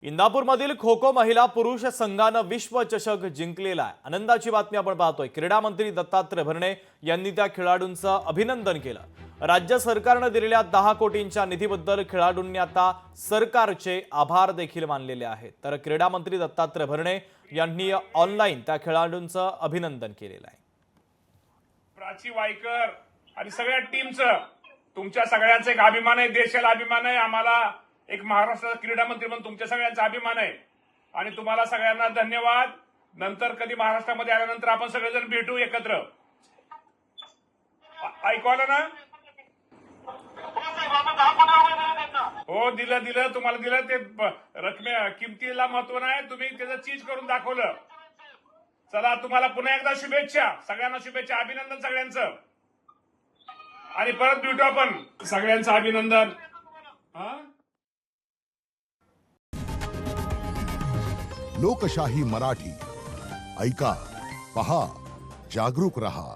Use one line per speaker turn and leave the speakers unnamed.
इंदापूरमधील खो खो महिला पुरुष संघानं विश्वचषक जिंकलेला आहे। आनंदाची बातमी आपण पाहतोय। क्रीडा मंत्री दत्तात्रय भरणे यांनी त्या खेळाडूंचं अभिनंदन केलं। राज्य सरकारने दिलेल्या 10 कोटींच्या निधीबद्दल खेळाडूंनी आता सरकारचे आभार देखील मानलेले आहेत। तर क्रीडा मंत्री दत्तात्रय भरणे यांनी ऑनलाईन त्या खेळाडूंचं अभिनंदन केलेलं आहे।
प्राची वायकर आणि सगळ्या टीमचं तुमच्या सगळ्यांचा एक अभिमान आहे, देशाला अभिमान आहे, आम्हाला एक महाराष्ट्राचा क्रीडा मंत्री म्हणून तुमच्या सगळ्यांचा अभिमान आहे आणि तुम्हाला सगळ्यांना धन्यवाद। नंतर कधी महाराष्ट्रामध्ये आल्यानंतर आपण सगळेजण भेटू एकत्र। ऐकू आलं ना? हो, दिलं तुम्हाला दिलं ते रकमे किमतीला महत्व नाही, तुम्ही त्याचं चीज करून दाखवलं। चला, तुम्हाला पुन्हा एकदा शुभेच्छा, सगळ्यांना शुभेच्छा, अभिनंदन सगळ्यांचं आणि परत भेटू आपण। सगळ्यांचं अभिनंदन।
लोकशाही मराठी ऐका, पहा, जागरूक रहा।